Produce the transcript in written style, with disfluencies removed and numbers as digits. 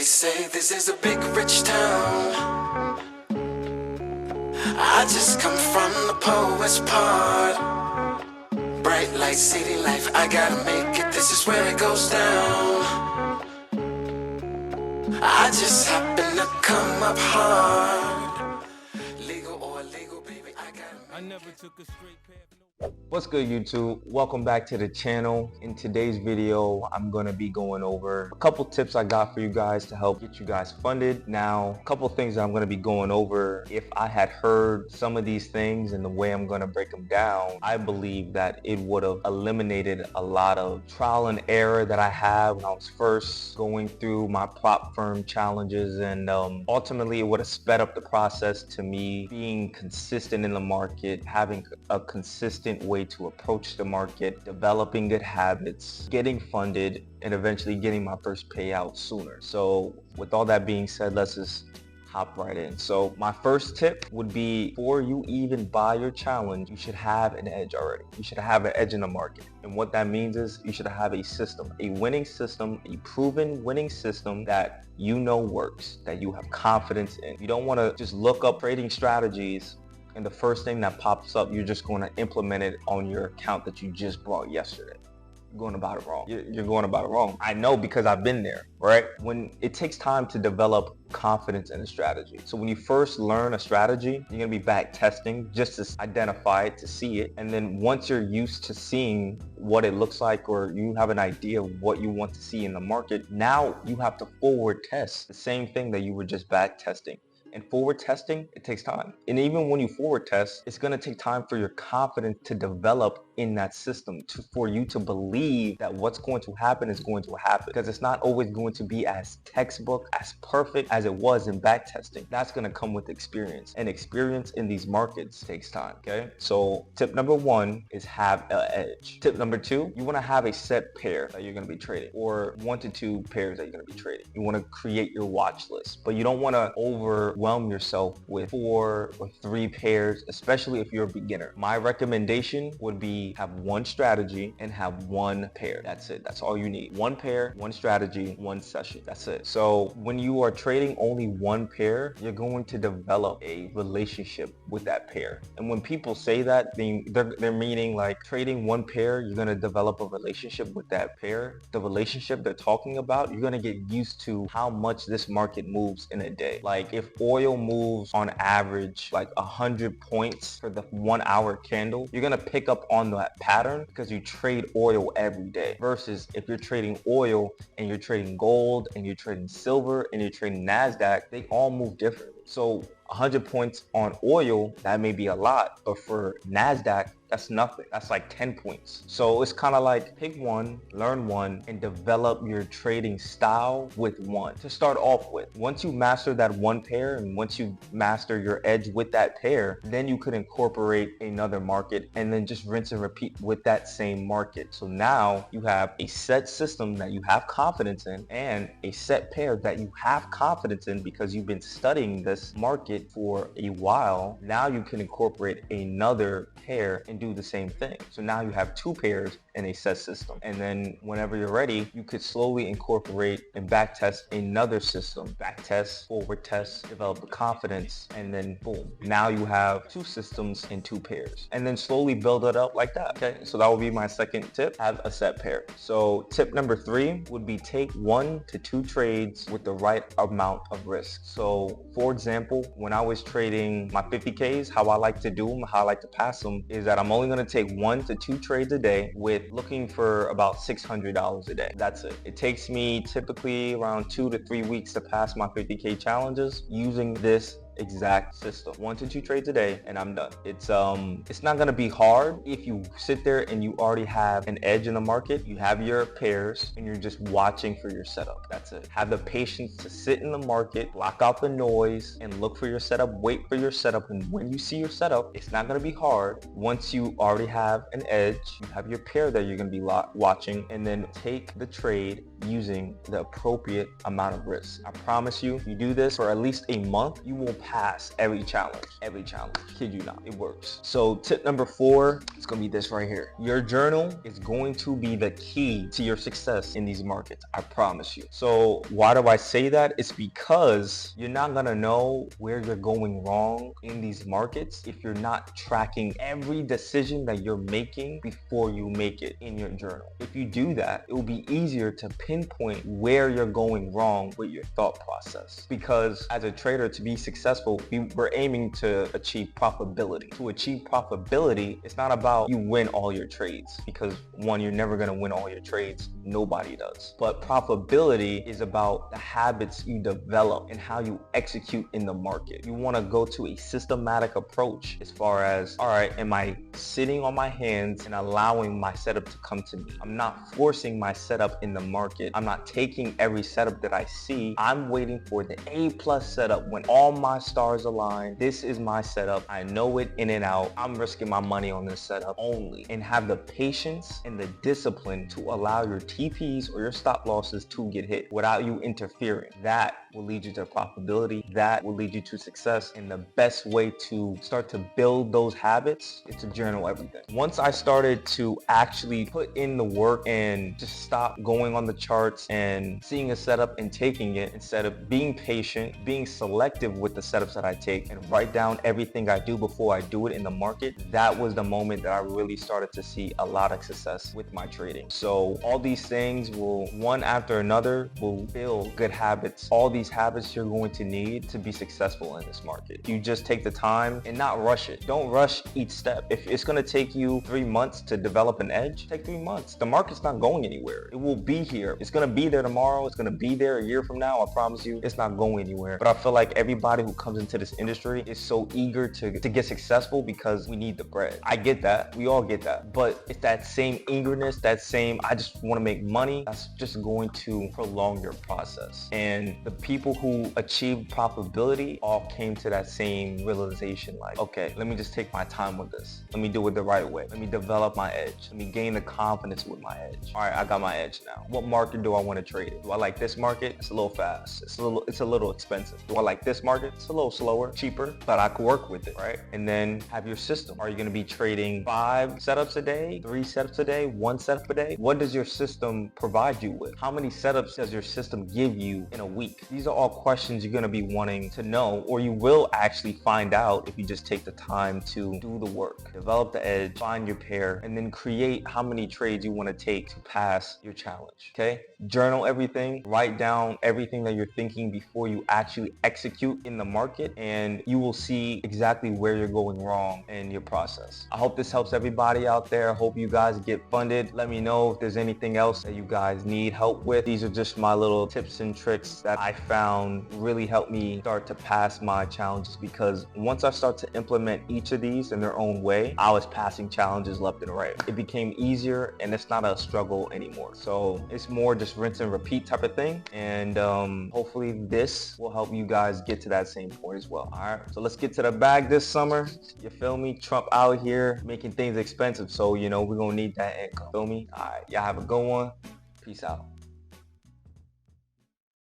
say this is a big rich town. I just come from the poet's part. Bright light, city life, I gotta make it, this is where it goes down. I just happen to come up hard. Legal or illegal, baby, I gotta make never took a straight path. What's good, YouTube? Welcome back to the channel. In today's video, I'm going to be going over a couple tips I got for you guys to help get you guys funded. Now, a couple things that I'm going to be going over. If I had heard some of these things and the way I'm going to break them down, I believe that it would have eliminated a lot of trial and error that I had when I was first going through my prop firm challenges, and ultimately it would have sped up the process to me being consistent in the market, having a consistent way to approach the market, developing good habits, getting funded, and eventually getting my first payout sooner. So with all that being said, let's just hop right in. So my first tip would be, before you even buy your challenge, you should have an edge already. You should have an edge in the market. And what that means is you should have a system, a winning system, a proven winning system that you know works, that you have confidence in. You don't want to just look up trading strategies and the first thing that pops up, you're just going to implement it on your account that you just bought yesterday. You're going about it wrong. You're going about it wrong. I know, because I've been there, right? When it takes time to develop confidence in a strategy. So when you first learn a strategy, you're going to be back testing just to identify it, to see it. And then once you're used to seeing what it looks like, or you have an idea of what you want to see in the market, now you have to forward test the same thing that you were just back testing. And forward testing, it takes time. And even when you forward test, it's going to take time for your confidence to develop in that system, for you to believe that what's going to happen is going to happen, because it's not always going to be as textbook, as perfect as it was in back testing. That's going to come with experience, and experience in these markets takes time. Okay, so tip number one is have an edge. Tip number two, you want to have a set pair that you're going to be trading, or 1 to 2 pairs that you're going to be trading. You want to create your watch list, but you don't want to overwhelm yourself with 4 or 3 pairs, especially if you're a beginner. My recommendation would be have one strategy and have 1 pair. That's it. That's all you need. 1 pair, 1 strategy, 1 session. That's it. So when you are trading only 1 pair, you're going to develop a relationship with that pair. And when people say that, they're meaning like trading 1 pair, you're going to develop a relationship with that pair. The relationship they're talking about, you're going to get used to how much this market moves in a day. Like if oil moves on average like 100 points for the 1 hour candle, you're going to pick up on that pattern because you trade oil every day, versus if you're trading oil and you're trading gold and you're trading silver and you're trading NASDAQ, they all move differently. So 100 points on oil, that may be a lot, but for NASDAQ, that's nothing. That's like 10 points. So it's kind of like pick 1, learn 1, and develop your trading style with 1 to start off with. Once you master that 1 pair, and once you master your edge with that pair, then you could incorporate another market and then just rinse and repeat with that same market. So now you have a set system that you have confidence in, and a set pair that you have confidence in because you've been studying this market for a while. Now you can incorporate another pair and do the same thing. So now you have 2 pairs in a set system. And then whenever you're ready, you could slowly incorporate and back test another system. Back test, forward test, develop the confidence, and then boom. Now you have 2 systems and 2 pairs. And then slowly build it up like that. Okay, so that would be my second tip, have a set pair. So tip number 3 would be take 1 to 2 trades with the right amount of risk. So for example, when I was trading my 50Ks, how I like to do them, how I like to pass them, is that I'm only going to take 1 to 2 trades a day with looking for about $600 a day. That's it. It takes me typically around 2 to 3 weeks to pass my 50K challenges using this exact system. 1 to 2 trades a day and I'm done. It's not gonna be hard if you sit there and you already have an edge in the market. You have your pairs and you're just watching for your setup. That's it. Have the patience to sit in the market, block out the noise, and look for your setup. Wait for your setup, and when you see your setup, it's not gonna be hard. Once you already have an edge, you have your pair that you're gonna be watching, and then take the trade using the appropriate amount of risk. I promise you, if you do this for at least a month, you will pass every challenge. Every challenge. Kid you not, it works. So tip number 4 is gonna be this right here. Your journal is going to be the key to your success in these markets. I promise you. So why do I say that? It's because you're not gonna know where you're going wrong in these markets if you're not tracking every decision that you're making before you make it in your journal. If you do that, it will be easier to pinpoint where you're going wrong with your thought process. Because as a trader, to be successful, we're aiming to achieve profitability. To achieve profitability, it's not about you win all your trades, because one, you're never going to win all your trades. Nobody does. But profitability is about the habits you develop and how you execute in the market. You want to go to a systematic approach as far as, all right, am I sitting on my hands and allowing my setup to come to me? I'm not forcing my setup in the market. I'm not taking every setup that I see. I'm waiting for the A+ setup when all my stars align. This is my setup. I know it in and out. I'm risking my money on this setup only, and have the patience and the discipline to allow your TPs or your stop losses to get hit without you interfering. That will lead you to profitability. That will lead you to success. And the best way to start to build those habits is to journal everything. Once I started to actually put in the work and just stop going on the charts and seeing a setup and taking it, instead of being patient, being selective with the setups that I take, and write down everything I do before I do it in the market, that was the moment that I really started to see a lot of success with my trading. So all these things will, one after another, will build good habits. All these habits you're going to need to be successful in this market. You just take the time and not rush it. Don't rush each step. If it's going to take you 3 months to develop an edge, take 3 months. The market's not going anywhere. It will be here. It's going to be there tomorrow. It's going to be there a year from now. I promise you, it's not going anywhere. But I feel like everybody who comes into this industry is so eager to get successful because we need the bread. I get that. We all get that. But it's that same eagerness, that same, I just want to make money, that's just going to prolong your process. And the people who achieved profitability all came to that same realization, like, okay, let me just take my time with this. Let me do it the right way. Let me develop my edge. Let me gain the confidence with my edge. All right, I got my edge now. What market do I want to trade in? Do I like this market? It's a little fast. It's a little expensive. Do I like this market? It's a little slower, cheaper, but I could work with it, right? And then have your system. Are you going to be trading 5 setups a day, 3 setups a day, 1 setup a day? What does your system provide you with? How many setups does your system give you in a week? These are all questions you're going to be wanting to know, or you will actually find out if you just take the time to do the work. Develop the edge, find your pair, and then create how many trades you want to take to pass your challenge, okay? Journal everything, write down everything that you're thinking before you actually execute in the market, and you will see exactly where you're going wrong in your process. I hope this helps everybody out there. I hope you guys get funded. Let me know if there's anything else that you guys need help with. These are just my little tips and tricks that I found really helped me start to pass my challenges, because once I start to implement each of these in their own way, I was passing challenges left and right. It became easier and it's not a struggle anymore. So it's more just rinse and repeat type of thing. And hopefully this will help you guys get to that same point as well. All right, so let's get to the bag this summer. You feel me? Trump out here making things expensive. So, you know, we're going to need that income. Feel me? All right, y'all have a good one. Peace out.